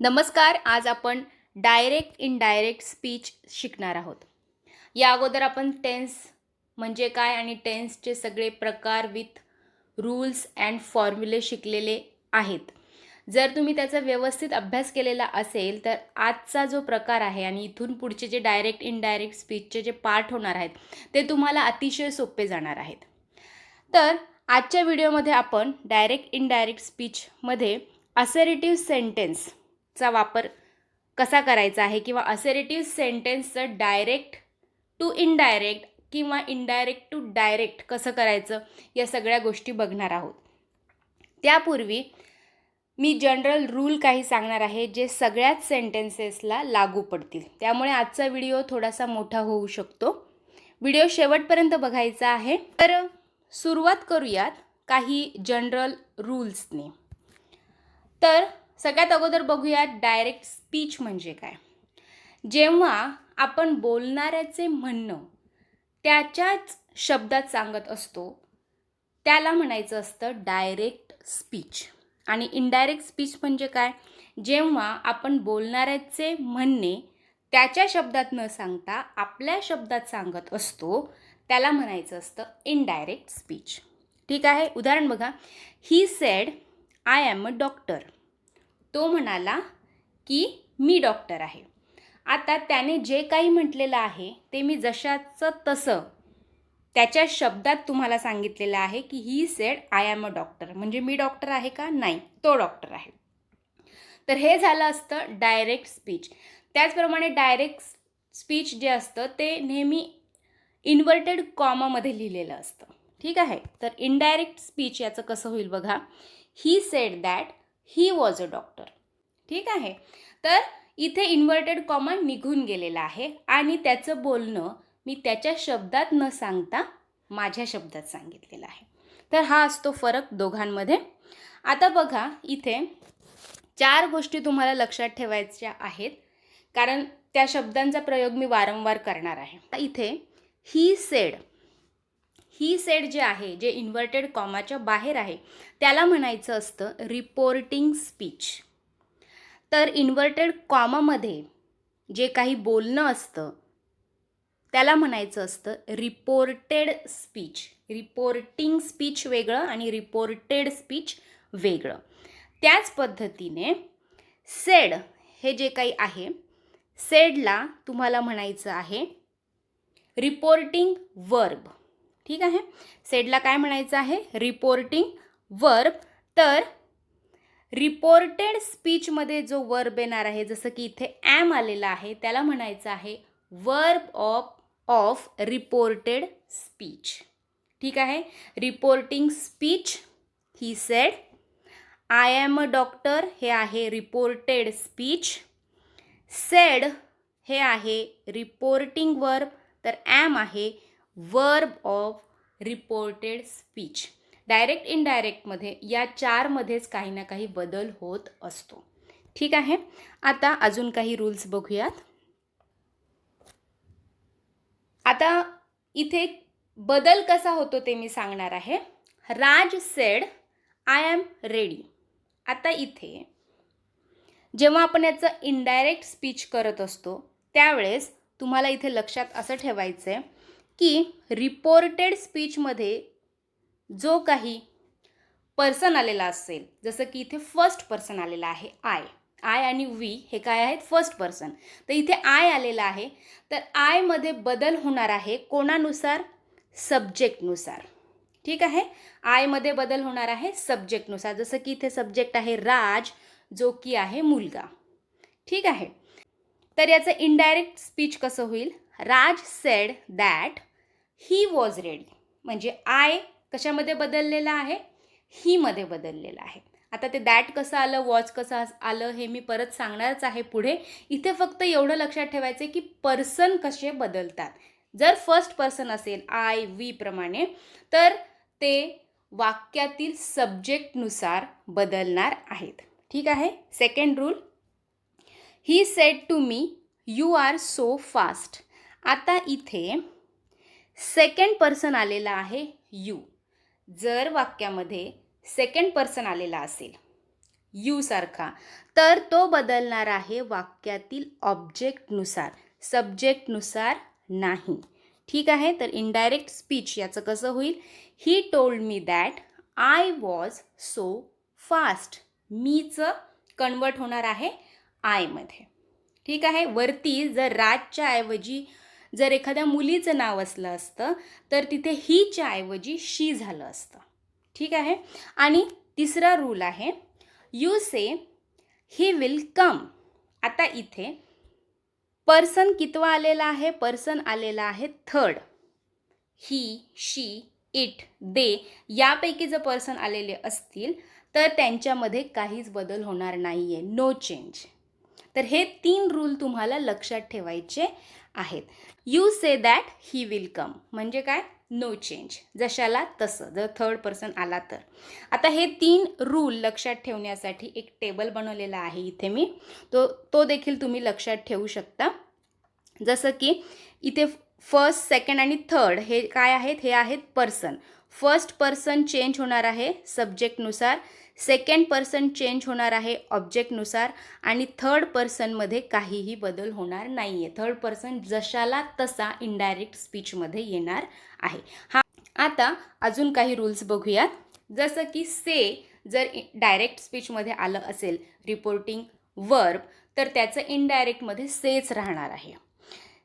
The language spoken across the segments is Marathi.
नमस्कार. आज आपण डायरेक्ट इनडायरेक्ट स्पीच शिकणार आहोत. या अगोदर आपण टेन्स म्हणजे काय आणि टेन्सचे सगळे प्रकार विथ रूल्स अँड फॉर्म्युले शिकलेले आहेत. जर तुम्ही त्याचा व्यवस्थित अभ्यास केलेला असेल तर आजचा जो प्रकार आहे आणि इथून पुढचे जे डायरेक्ट इनडायरेक्ट स्पीचचे जे पार्ट होणार आहेत ते तुम्हाला अतिशय सोपे जाणार आहेत. तर आजच्या व्हिडिओमध्ये आपण डायरेक्ट इनडायरेक्ट स्पीचमध्ये असर्टिव्ह सेंटेन्सचा वापर कसा करायचा आहे किंवा असर्टिव्ह सेंटेन्सचं डायरेक्ट टू इनडायरेक्ट किंवा इनडायरेक्ट टू डायरेक्ट कसं करायचं या सगळ्या गोष्टी बघणार आहोत. त्यापूर्वी मी जनरल रूल काही सांगणार आहे जे सगळ्याच सेंटेन्सेसला लागू पडतील. त्यामुळे आजचा व्हिडिओ थोडासा मोठा होऊ शकतो. व्हिडिओ शेवटपर्यंत बघायचा आहे. तर सुरुवात करूयात काही जनरल रूल्सने. तर सगळ्यात अगोदर बघूयात डायरेक्ट स्पीच म्हणजे काय. जेव्हा आपण बोलणाऱ्याचे म्हणणं त्याच्याच शब्दात सांगत असतो त्याला म्हणायचं असतं डायरेक्ट स्पीच. आणि इनडायरेक्ट स्पीच म्हणजे काय, जेव्हा आपण बोलणाऱ्याचे म्हणणे त्याच्या शब्दात न सांगता आपल्या शब्दात सांगत असतो त्याला म्हणायचं असतं इनडायरेक्ट स्पीच. ठीक आहे. उदाहरण बघा. He said I am a doctor. तो म्हणाला की मी डॉक्टर आहे. आता त्याने जे काही म्हटलेलं आहे ते मी जशाचं तसं त्याच्या शब्दात तुम्हाला सांगितलेलं आहे की ही said I am a doctor. म्हणजे मी डॉक्टर आहे का? नाही, तो डॉक्टर आहे. तर हे झालं असतं डायरेक्ट स्पीच. त्याचप्रमाणे डायरेक्ट स्पीच जे असतं ते नेहमी इन्व्हर्टेड कॉमामध्ये लिहिलेलं असतं. ठीक आहे. तर इनडायरेक्ट स्पीच याचं कसं होईल बघा. He said that he was a doctor. ठीक आहे. तर इथे इन्व्हर्टेड कॉमा निघून गेलेला आहे आणि त्याचं बोलणं मी त्याच्या शब्दात न सांगता माझ्या शब्दात सांगितलेलं आहे. तर हा असतो फरक दोघांमध्ये. आता बघा, इथे 4 गोष्टी तुम्हाला लक्षात ठेवायच्या आहेत कारण त्या शब्दांचा प्रयोग मी वारंवार करणार आहे. इथे ही सेड जे आहे, जे इन्व्हर्टेड कॉमाच्या बाहेर आहे त्याला म्हणायचं असतं रिपोर्टिंग स्पीच. तर इन्व्हर्टेड कॉमामध्ये जे काही बोलणं असतं त्याला म्हणायचं असतं रिपोर्टेड स्पीच. रिपोर्टिंग स्पीच वेगळं आणि रिपोर्टेड स्पीच वेगळं. त्याच पद्धतीने सेड हे जे काही आहे, सेडला तुम्हाला म्हणायचं आहे रिपोर्टिंग वर्ब. ठीक आहे. सेडला काय म्हणायचं आहे? Reporting verb. तर रिपोर्टेड स्पीचमध्ये जो वर्ब येणार आहे, जसं की इथे ॲम आलेला आहे, त्याला म्हणायचं आहे वर्ब ऑफ रिपोर्टेड स्पीच. ठीक आहे. Reporting speech he said. I am a doctor हे आहे रिपोर्टेड स्पीच. सेड हे आहे रिपोर्टिंग वर्ब. तर ॲम आहे verb of reported speech. Direct इनडायरेक्टमध्ये या 4 मध्येच काही ना काही बदल होत असतो. ठीक आहे. आता अजून काही रूल्स बघूयात. आता इथे बदल कसा होतो ते मी सांगणार आहे. राज सेड आय एम रेडी. आता इथे जेव्हा आपण याचं इनडायरेक्ट स्पीच करत असतो त्यावेळेस तुम्हाला इथे लक्षात असं ठेवायचं आहे की रिपोर्टेड स्पीचमध्ये जो काही पर्सन आलेला असेल, जसं की इथे फर्स्ट पर्सन आलेला आहे आय आणि वी हे काय आहेत? First person. तर इथे आय आलेला आहे. तर आयमध्ये बदल होणार आहे कोणानुसार? सब्जेक्टनुसार. ठीक आहे. आयमध्ये बदल होणार आहे सब्जेक्टनुसार. जसं की इथे सब्जेक्ट आहे राज, जो की आहे मुलगा. ठीक आहे. तर याचं इनडायरेक्ट स्पीच कसं होईल? Raj said that he was ready. म्हणजे आय कशामध्ये बदललेला आहे? ही मध्ये बदललेला आहे. आता ते दॅट कसं आलं, वॉज कसं आलं हे मी परत सांगणारच आहे पुढे. इथे फक्त एवढं लक्षात ठेवायचं आहे की पर्सन कसे बदलतात. जर फर्स्ट पर्सन असेल आय वी प्रमाणे तर ते वाक्यातील सब्जेक्टनुसार बदलणार आहेत. ठीक आहे. Second rule. He said to me you are so fast. आता इथे सेकंड पर्सन आलेला आहे यू. जर वाक्यामध्ये सेकंड पर्सन आलेला असेल यू सारखा, तर तो बदलणार आहे वाक्यातील ऑब्जेक्टनुसार, सब्जेक्टनुसार नाही. ठीक आहे. तर इनडायरेक्ट स्पीच याचं कसं होईल? He told me that I was so fast. मीचं कन्वर्ट होणार आहे आयमध्ये. ठीक आहे. वरती जर राजच्या ऐवजी जर एखाद्या मुलीचं नाव असलं असतं तर तिथे हीच्या ऐवजी शी झालं असतं. ठीक आहे. आणि तिसरा रूल आहे you say he will come. आता इथे पर्सन कितवा आलेला आहे? पर्सन आलेला आहे थर्ड. ही, शी, इट, दे यापैकी जर पर्सन आलेले असतील तर त्यांच्यामध्ये काहीच बदल होणार नाही आहे, नो चेंज. तर हे 3 रूल तुम्हाला लक्षात ठेवायचे आहेत. You say that he will come म्हणजे काय? नो चेंज, जशाला तसं, जर थर्ड पर्सन आला तर. आता हे 3 रूल लक्षात ठेवण्यासाठी एक टेबल बनवलेला आहे इथे मी, तो देखील तुम्ही लक्षात ठेवू शकता. जसं की इथे फर्स्ट, सेकंड आणि थर्ड हे काय आहेत? हे आहेत पर्सन. फर्स्ट पर्सन चेंज होणार आहे सब्जेक्टनुसार, सेकंड पर्सन चेंज होणार आहे ऑब्जेक्टनुसार आणि थर्ड पर्सनमध्ये काहीही बदल होणार नाही आहे. थर्ड पर्सन जशाला तसा इनडायरेक्ट स्पीचमध्ये येणार आहे. आता अजून काही रूल्स बघूयात. जसं की से जर डायरेक्ट स्पीचमध्ये आलं असेल रिपोर्टिंग वर्ब तर त्याचं इनडायरेक्टमध्ये सेच राहणार आहे.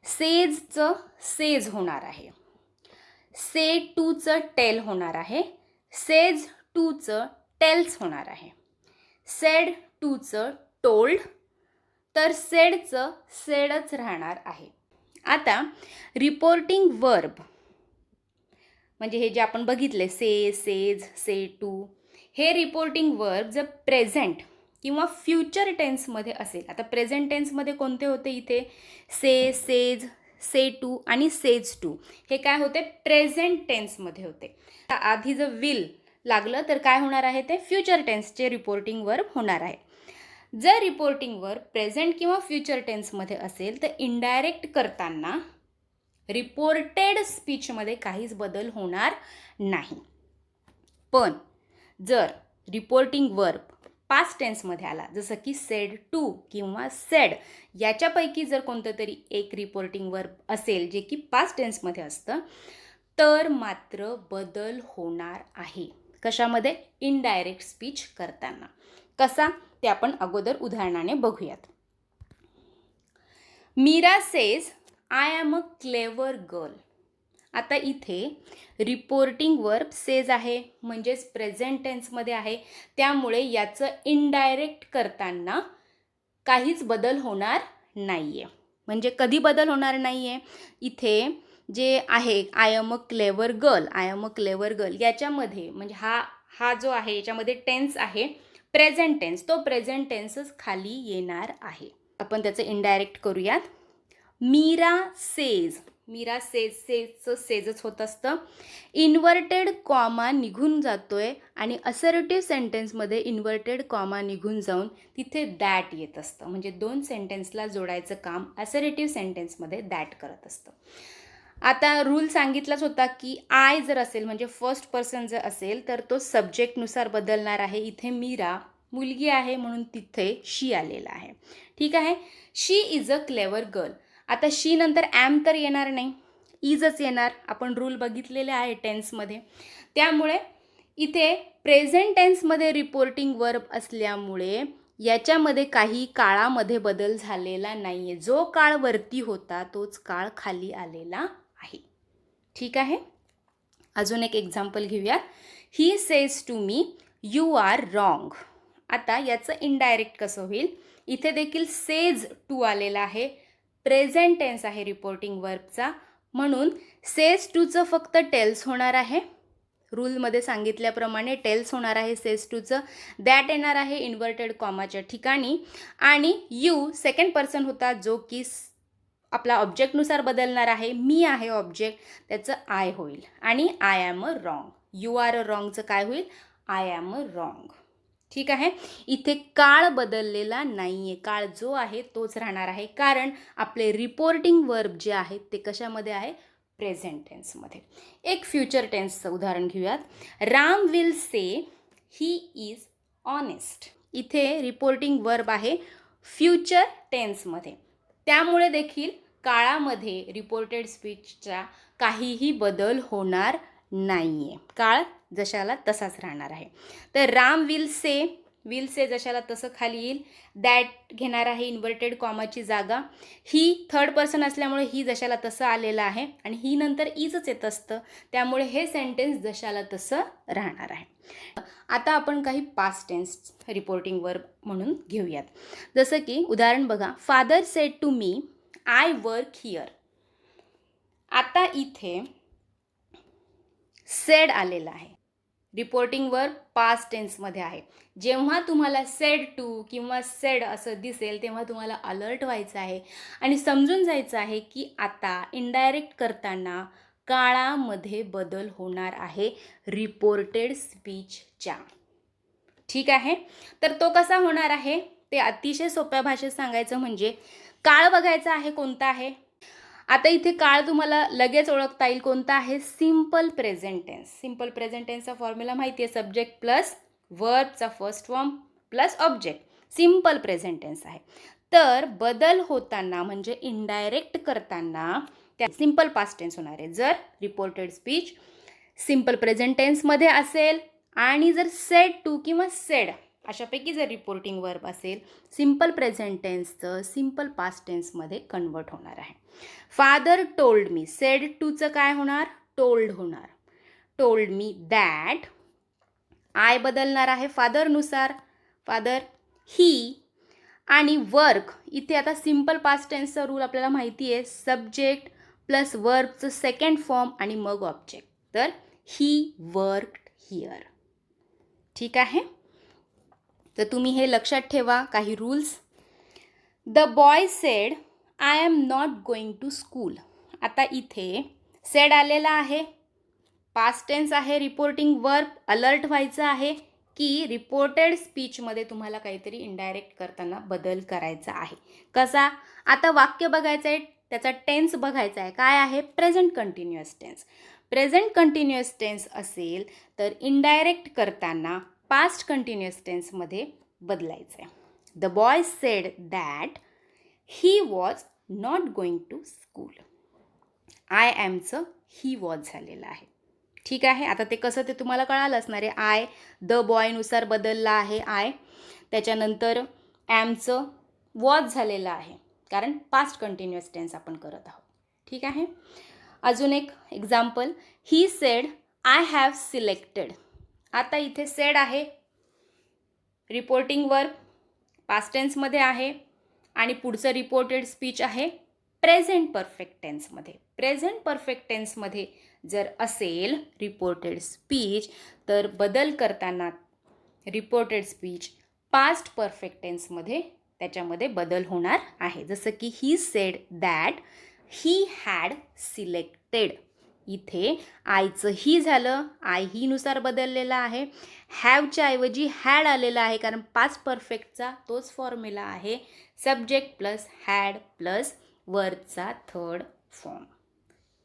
सेजचं सेज होणार आहे. से टूचं टेल होणार आहे. सेज टूचं टेल्स होणार आहे. सेड टूचं टोल्ड, तर सेडचं सेडच राहणार आहे. आता रिपोर्टिंग वर्ब म्हणजे हे जे आपण बघितले से, सेज, से टू, हे रिपोर्टिंग वर्ब जर प्रेझेंट किंवा फ्युचर टेन्समध्ये असेल. आता प्रेझेंट टेन्समध्ये कोणते होते इथे? से, सेज, से टू आणि सेज टू हे काय होते? प्रेझेंट टेन्समध्ये होते. आधी जर विल लागलं तर काय होणार आहे? ते फ्युचर टेन्सचे रिपोर्टिंग वर्ब होणार आहे. जर रिपोर्टिंग वर्ब प्रेझेंट किंवा फ्युचर टेन्समध्ये असेल तर इनडायरेक्ट करताना रिपोर्टेड स्पीचमध्ये काहीच बदल होणार नाही. पण जर रिपोर्टिंग वर्ब पास्ट टेन्समध्ये आला, जसं की सेड टू किंवा सेड याच्यापैकी जर कोणतं तरी एक रिपोर्टिंग वर्ब असेल जे की पास्ट टेन्समध्ये असतं तर मात्र बदल होणार आहे. कशामध्ये? इनडायरेक्ट स्पीच करताना. कसा? ते आपण अगोदर उदाहरणाने बघूयात. Meera says I am a clever girl. आता इथे रिपोर्टिंग वर्ब सेज आहे म्हणजेच प्रेझेंट टेन्समध्ये आहे, त्यामुळे याचं इनडायरेक्ट करताना काहीच बदल होणार नाही आहे. म्हणजे कधी बदल होणार नाही आहे? इथे जे आहे I am a clever girl, I am a clever girl याच्यामध्ये म्हणजे हा जो आहे याच्यामध्ये टेन्स आहे प्रेझेंट टेन्स, तो प्रेझेंट टेन्सच खाली येणार आहे. आपण त्याचं इनडायरेक्ट करूयात. मीरा सेज, मीरा सेज, सेजचं सेजच होत असतं. इन्व्हर्टेड कॉमा निघून जातोय आणि असर्टिव्ह सेंटेन्समध्ये इन्व्हर्टेड कॉमा निघून जाऊन तिथे दॅट येत असतं. म्हणजे 2 सेंटेन्सला जोडायचं काम असर्टिव्ह सेंटेन्समध्ये दॅट करत असतं. आता रूल सांगितलाच होता की आय जर असेल म्हणजे फर्स्ट पर्सन जर असेल तर तो सब्जेक्टनुसार बदलणार आहे. इथे मीरा मुलगी आहे म्हणून तिथे शी आलेला आहे. ठीक आहे. शी इज अ क्लेवर गर्ल. आता शी नंतर ॲम तर येणार नाही, इजच येणार. आपण रूल बघितलेले आहे टेन्समध्ये. त्यामुळे इथे प्रेझेंट टेन्समध्ये रिपोर्टिंग वर्ब असल्यामुळे याच्यामध्ये काही काळामध्ये बदल झालेला नाही आहे. जो काळ वरती होता तोच काळ खाली आलेला आहे. ठीक आहे. अजून एक एक्झाम्पल घेऊया. He says to me you are wrong. आता याचं इनडायरेक्ट कसं होईल? इथे देखील सेज टू आलेला आहे, प्रेझेंट टेन्स आहे रिपोर्टिंग वर्बचा, म्हणून सेज टूचं फक्त टेल्स होणार आहे. रूलमध्ये सांगितल्याप्रमाणे टेल्स होणार आहे सेज टूचं. दॅट येणार आहे इन्व्हर्टेड कॉमाच्या ठिकाणी आणि यू सेकंड पर्सन होता जो की आपला ऑब्जेक्टनुसार बदलणार आहे. मी आहे ऑब्जेक्ट, त्याचं आय होईल आणि I am a wrong. You are a रॉंगचं काय होईल? I am a wrong. ठीक आहे. इथे काळ बदललेला नाही आहे, काळ जो आहे तोच राहणार आहे, कारण आपले रिपोर्टिंग वर्ब जे आहेत ते कशामध्ये आहे? प्रेझेंट टेन्समध्ये. एक फ्युचर टेन्सचं उदाहरण घेऊयात. Ram will say he is honest. इथे रिपोर्टिंग वर्ब आहे फ्युचर टेन्समध्ये. त्यामुळे देखील काळामध्ये रिपोर्टेड स्पीचचा काहीही बदल होणार नाही आहे. काळ जशाला तसाच राहणार आहे. तर राम विल से जशाला तसं खाली येईल. दॅट घेणार आहे इन्व्हर्टेड कॉमाची जागा. ही थर्ड पर्सन असल्यामुळे ही जशाला तसं आलेलं आहे आणि ही नंतर इजच येत असतं. त्यामुळे हे सेंटेन्स जशाला तसं राहणार आहे. आता आपण काही पास्ट टेन्स रिपोर्टिंग वर्ब म्हणून घेऊयात. जसं की उदाहरण बघा, father said to me I work here. आता इथे सेड आलेला आहे. रिपोर्टिंग वर्ब पास्ट टेन्समध्ये आहे. जेव्हा तुम्हाला सेड टू किंवा सेड असं दिसेल तेव्हा तुम्हाला अलर्ट व्हायचं आहे आणि समजून जायचं आहे की आता इनडायरेक्ट करताना काळामध्ये बदल होणार आहे रिपोर्टेड स्पीचच्या. ठीक आहे. तर तो कसा होणार आहे ते अतिशय सोप्या भाषेत सांगायचं म्हणजे काळ बघायचा आहे कोणता आहे. आता इथे काळ तुम्हाला लगेच ओळखता येईल कोणता आहे, simple present tense. Simple present टेन्सचा फॉर्म्युला माहिती आहे, सब्जेक्ट प्लस वर्बचा first form plus object. Simple present tense आहे. तर बदल होताना म्हणजे इनडायरेक्ट करताना त्या सिम्पल पास्ट टेन्स होणार आहे जर रिपोर्टेड स्पीच सिम्पल प्रेझेंट टेन्समध्ये असेल आणि जर सेड टू किंवा सेड अशापैकी जर रिपोर्टिंग वर्ब असेल सिम्पल प्रेझेंट टेन्सचं सिम्पल पास्ट टेन्समध्ये कन्वर्ट होणार आहे. फादर टोल्ड मी, सेड टूचं काय होणार, टोल्ड होणार. टोल्ड मी दॅट, आय बदलणार आहे फादरनुसार, फादर ही. आणि वर्क इथे आता सिम्पल पास्ट टेन्सचा रूल आपल्याला माहिती आहे, सब्जेक्ट प्लस वर्बचं सेकंड फॉर्म आणि मग ऑब्जेक्ट. तर ही वर्कड हिअर. ठीक आहे. तर तुम्ही हे लक्षात ठेवा काही rules. The boy said I am not going to school. आता इथे सेड आलेला आहे, पास्ट टेन्स आहे, रिपोर्टिंग वर्ब. अलर्ट व्हायचं आहे की रिपोर्टेड स्पीचमध्ये तुम्हाला काहीतरी इनडायरेक्ट करताना बदल करायचा आहे. कसा, आता वाक्य बघायचं आहे, त्याचा टेन्स बघायचा आहे. काय आहे, present continuous tense. Present continuous tense असेल तर इनडायरेक्ट करताना पास्ट कंटिन्युअस टेन्समध्ये बदलायचं आहे. The boy said that he was not going to school. I ॲमचं ही वॉज झालेलं आहे. ठीक आहे. आता ते कसं ते तुम्हाला कळालं असणार आहे. आय द बॉयनुसार बदलला आहे आय. त्याच्यानंतर ॲमचं वॉज झालेलं आहे कारण पास्ट कंटिन्युअस टेन्स आपण करत आहोत. ठीक आहे. अजून एक example, he said I have selected. आता इथे सेड आहे, रिपोर्टिंग वर्ब पास्ट टेन्समध्ये आहे आणि पुढचं रिपोर्टेड स्पीच आहे प्रेझेंट परफेक्ट टेन्समध्ये. प्रेझेंट परफेक्ट टेन्समध्ये जर असेल रिपोर्टेड स्पीच तर बदल करताना रिपोर्टेड स्पीच पास्ट परफेक्ट टेन्समध्ये त्याच्यामध्ये बदल होणार आहे. जसं की ही said that he had selected. इथे आयचं ही झालं, आय ही नुसार बदललेला आहे. हॅवच्या ऐवजी हॅड आलेला आहे कारण पास्ट परफेक्टचा तोच फॉर्म्युला आहे, सब्जेक्ट प्लस हॅड प्लस वर्बचा थर्ड फॉर्म.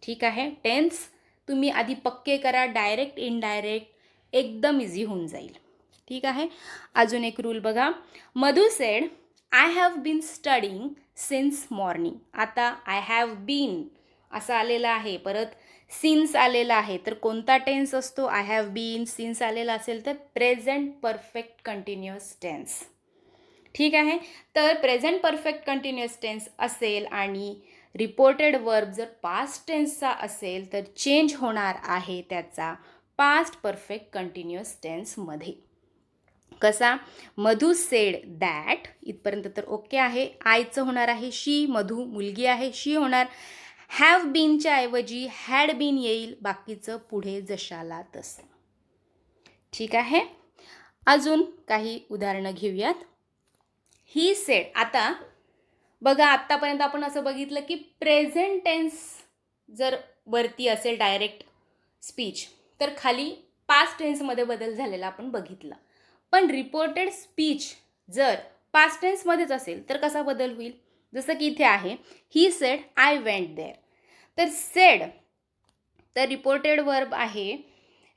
ठीक आहे. टेन्स तुम्ही आधी पक्के करा, डायरेक्ट इनडायरेक्ट एकदम इझी होऊन जाईल. ठीक आहे. अजून एक रूल बघा, Madhu said I have been studying since morning. आता आय हॅव बीन असं आलेलं आहे, परत सिन्स आलेला आहे, तर कोणता टेन्स असतो, आय हॅव बीन सिन्स आलेला असेल तर प्रेझेंट परफेक्ट कंटिन्युअस टेन्स. ठीक आहे. तर प्रेझेंट परफेक्ट कंटिन्युअस टेन्स असेल आणि रिपोर्टेड वर्ब जर पास्ट टेन्सचा असेल तर चेंज होणार आहे त्याचा पास्ट परफेक्ट कंटिन्युअस टेन्समध्ये. कसा, मधू सेड दॅट इथपर्यंत तर ओके आहे. आयचं होणार आहे शी, मधू मुलगी आहे शी होणार. हॅव बीनच्या ऐवजी हॅड बीन येईल, बाकीचं पुढे जशाला तसं. ठीक आहे. अजून काही उदाहरणं घेऊयात. ही सेड, आता बघा आत्तापर्यंत आपण असं बघितलं की प्रेझेंट टेन्स जर वरती असेल डायरेक्ट स्पीच तर खाली पास्ट टेन्समध्ये बदल झालेला आपण बघितलं. पण रिपोर्टेड स्पीच जर पास्ट टेन्समध्येच असेल तर कसा बदल होईल, जसं की इथे आहे he said I went there. तर सेड तर रिपोर्टेड वर्ब आहे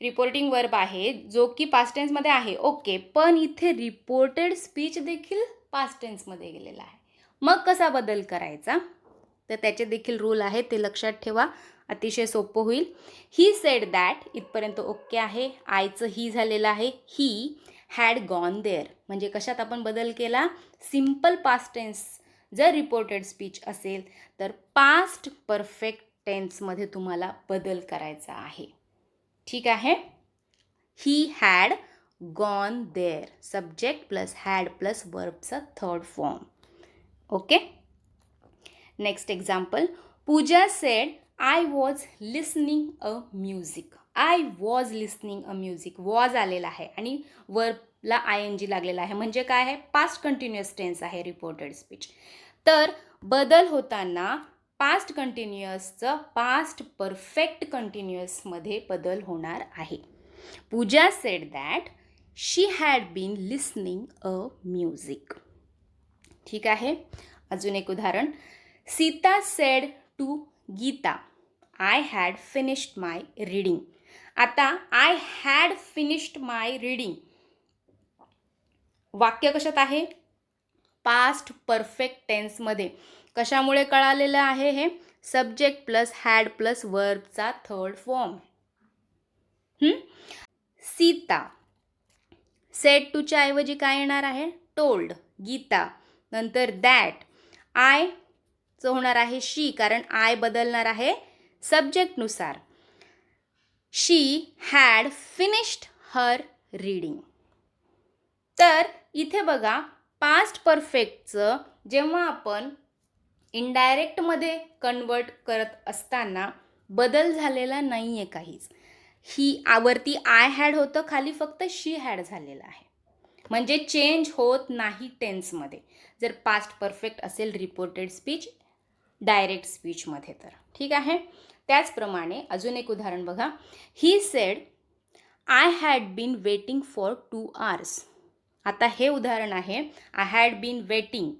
रिपोर्टिंग वर्ब आहे जो की पास्ट टेन्समध्ये आहे, ओके, पण इथे रिपोर्टेड स्पीच देखील पास्ट टेन्समध्ये गेलेला आहे. मग कसा बदल करायचा, तर त्याचे देखील रूल आहे, ते लक्षात ठेवा, अतिशय सोपं होईल. ही सेड दॅट, इथपर्यंत ओके आहे. आयचं ही झालेलं आहे. ही हॅड गॉन देअर, म्हणजे कशात आपण बदल केला, सिम्पल पास्ट टेन्स जर रिपोर्टेड स्पीच असेल तर पास्ट परफेक्ट टेन्समध्ये तुम्हाला बदल करायचा आहे. ठीक आहे. He had gone there, subject plus had plus वर्बचा third form. Okay. Next example, Pooja said I was listening a music. I was listening a music, was आलेला आहे आणि वर्बला आय एन जी लागलेला आहे, म्हणजे काय आहे, पास्ट कंटिन्युअस टेन्स आहे रिपोर्टेड स्पीच. तर बदल होताना पास्ट कंटिन्युअसचं पास्ट परफेक्ट कंटिन्युअसमध्ये बदल होणार आहे. Pooja said that she had been listening a music. ठीक आहे. अजून एक उदाहरण, Sita said to Gita I had finished my reading. आता I had finished my reading वाक्य कशात आहे, पास्ट परफेक्ट टेन्समध्ये. कशामुळे कळालेलं आहे हे, सब्जेक्ट प्लस हॅड प्लस वर्बचा थर्ड फॉर्म. सीता, सेड टूच्या ऐवजी काय येणार आहे, टोल्ड. गीता नंतर दॅट, आयचं होणार आहे शी, कारण आय बदलणार आहे सब्जेक्टनुसार. शी हॅड फिनिश्ड हर रीडिंग. तर इथे बघा, पास्ट परफेक्टचं जेव्हा आपण इनडायरेक्टमध्ये कन्वर्ट करत असताना बदल झालेला नाही आहे काहीच. ही वरती आय हॅड होतं, खाली फक्त शी हॅड झालेलं आहे, म्हणजे चेंज होत नाही टेन्समध्ये जर पास्ट परफेक्ट असेल रिपोर्टेड स्पीच डायरेक्ट स्पीचमध्ये तर. ठीक आहे. त्याचप्रमाणे अजून एक उदाहरण बघा, he said I had been waiting for 2 hours. आता हे उदाहरण आहे, आय हॅड बीन वेटिंग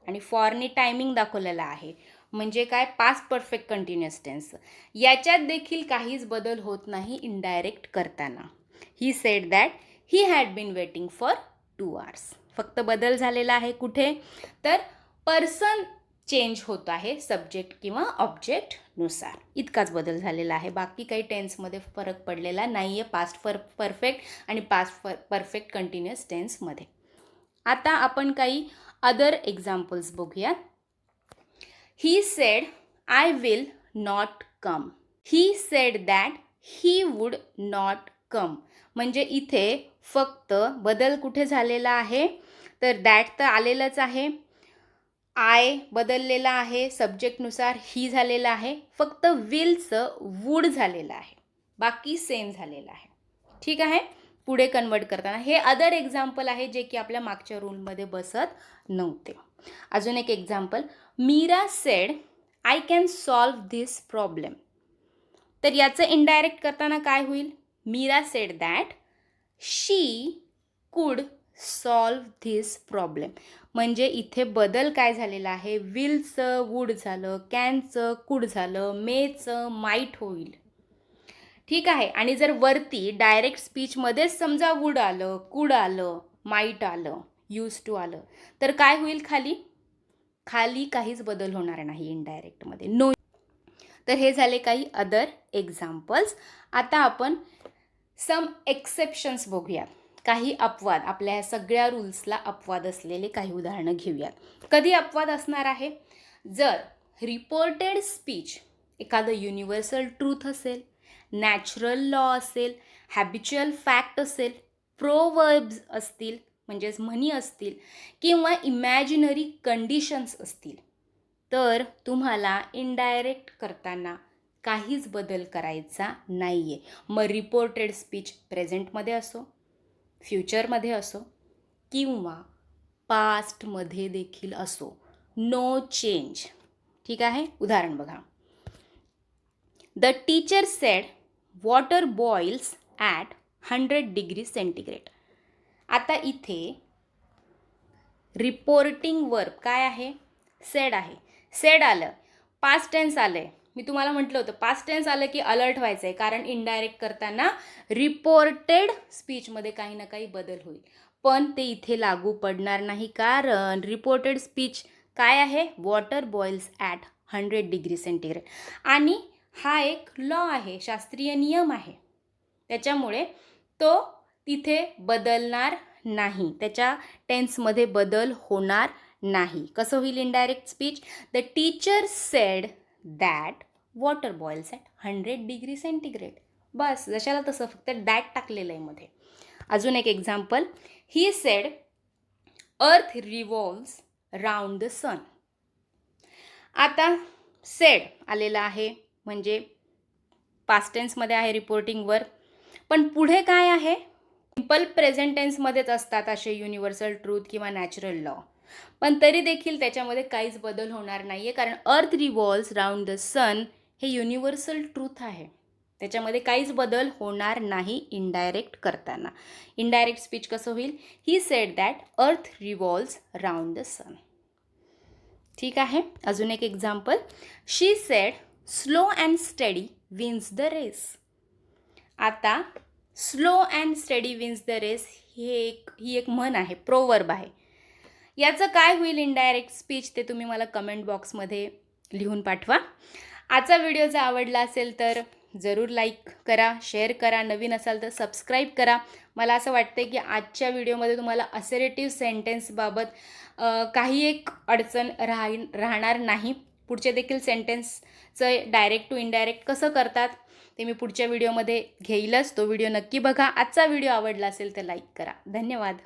आणि फॉरनी टायमिंग दाखवलेला आहे, म्हणजे काय, पास्ट परफेक्ट कंटिन्युअस टेन्स. याच्यात देखील काहीच बदल होत नाही इनडायरेक्ट करताना. He said that he had been waiting for 2 hours. फक्त बदल झालेला आहे कुठे, तर पर्सन चेंज होत आहे सब्जेक्ट किंवा ऑब्जेक्टनुसार, इतकाच बदल झालेला आहे. बाकी काही टेन्समध्ये फरक पडलेला नाही आहे पास्ट परफेक्ट आणि पास्ट परफेक्ट कंटिन्युअस टेन्समध्ये. आता आपण काही अदर एक्झाम्पल्स बघूयात. ही said I will not come. He said that he would not come, म्हणजे इथे फक्त बदल कुठे झालेला आहे, तर दॅट तर आलेलंच आहे, आय बदललेला आहे सब्जेक्टनुसार, ही झालेलं आहे, फक्त विलचं वूड झालेलं आहे, बाकी सेम झालेलं आहे. ठीक आहे. पुढे कन्वर्ट करताना हे अदर एक्झाम्पल आहे जे की आपल्या मागच्या रूलमध्ये बसत नव्हते. अजून एक example, Meera said I can solve this problem. तर याचं इनडायरेक्ट करताना काय होईल, मीरा सेड दॅट शी कुड सॉल्व धिस प्रॉब्लेम, म्हणजे इथे बदल काय झालेला आहे, विलचं वूड झालं, कॅनचं कुड झालं, मेचं माईट होईल. ठीक आहे. आणि जर वरती डायरेक्ट स्पीचमध्येच समजा वूड आलं, कुड आलं, माईट आलं, यूज टू आलं, तर काय होईल, खाली खाली काहीच बदल होणार नाही इनडायरेक्टमध्ये, नो. तर हे झाले काही अदर एक्झाम्पल्स. आता आपण सम एक्सेप्शन्स बघूयात. काही अपवाद, आपल्या ह्या सगळ्या रूल्सला अपवाद असलेले काही उदाहरणं घेऊयात. कधी अपवाद असणार आहे, जर रिपोर्टेड स्पीच एखादं युनिव्हर्सल ट्रूथ असेल, नॅचरल लॉ असेल, हॅबिच्युअल फॅक्ट असेल, प्रोवर्ब्स असतील म्हणजेच म्हणी असतील, किंवा इमॅजिनरी कंडिशन्स असतील, तर तुम्हाला इनडायरेक्ट करताना काहीच बदल करायचा नाही आहे. मग रिपोर्टेड स्पीच प्रेझेंटमध्ये असो, फ्युचरमध्ये असो किंवा पास्टमध्ये देखील असो, नो चेंज. ठीक आहे. उदाहरण बघा, the teacher said water boils at 100 degrees centigrade. आता इथे रिपोर्टिंग वर्ब काय आहे, सेड आहे. सेड आलं, पास्ट टेन्स आलं आहे, मी तुम्हाला म्हटलं होतं पास्ट टेन्स आलं की अलर्ट व्हायचं आहे, कारण इनडायरेक्ट करताना रिपोर्टेड स्पीचमध्ये काही ना काही बदल होईल. पण ते इथे लागू पडणार नाही, कारण रिपोर्टेड स्पीच काय आहे? Water boils at 100 degree centigrade. आणि हा एक लॉ आहे, शास्त्रीय नियम आहे. त्याच्यामुळे तो तिथे बदलणार नाही, त्याच्या टेन्समध्ये बदल होणार नाही. कसं होईल indirect speech? The teacher said that water boils at 100 degree centigrade. बस जशाला तसं, फक्त दॅट टाकलेलं आहे मध्ये. अजून एक example. He said earth revolves round the sun. आता सेड आलेला आहे म्हणजे पास्ट टेन्समध्ये आहे रिपोर्टिंगवर, पण पुढे काय आहे? सिंपल प्रेझेंट टेन्समध्येच असतात असे युनिव्हर्सल ट्रूथ किंवा नॅचरल लॉ, पण तरी देखील त्याच्यामध्ये काहीच बदल होणार नाही आहे, कारण अर्थ रिव्हॉल्व्स राऊंड द सन हे युनिव्हर्सल ट्रूथ आहे. त्याच्यामध्ये काहीच बदल होणार नाही इनडायरेक्ट करताना. इनडायरेक्ट स्पीच कसं होईल? He said that earth revolves round the sun. ठीक आहे. अजून एक example. She said slow and steady wins the race. आता slow and steady wins the race ही एक म्हण आहे, प्रोवर्ब आहे. याचं काय होईल इनडायरेक्ट स्पीच ते तुम्ही मला कमेंट बॉक्समध्ये लिहून पाठवा. आजचा व्हिडिओ जर आवडला असेल तर जरूर लाईक करा, शेअर करा, नवीन असाल तर सबस्क्राईब करा. मला असं वाटतं की आजच्या व्हिडिओमध्ये तुम्हाला असेरेटिव्ह सेंटेन्सबाबत काही एक अडचण राहणार नाही. पुढचे देखील सेंटेन्सचं डायरेक्ट टू इनडायरेक्ट कसं करतात ते मी पुढच्या व्हिडिओमध्ये घेईलच. तो व्हिडिओ नक्की बघा. आजचा व्हिडिओ आवडला असेल तर लाईक करा. धन्यवाद.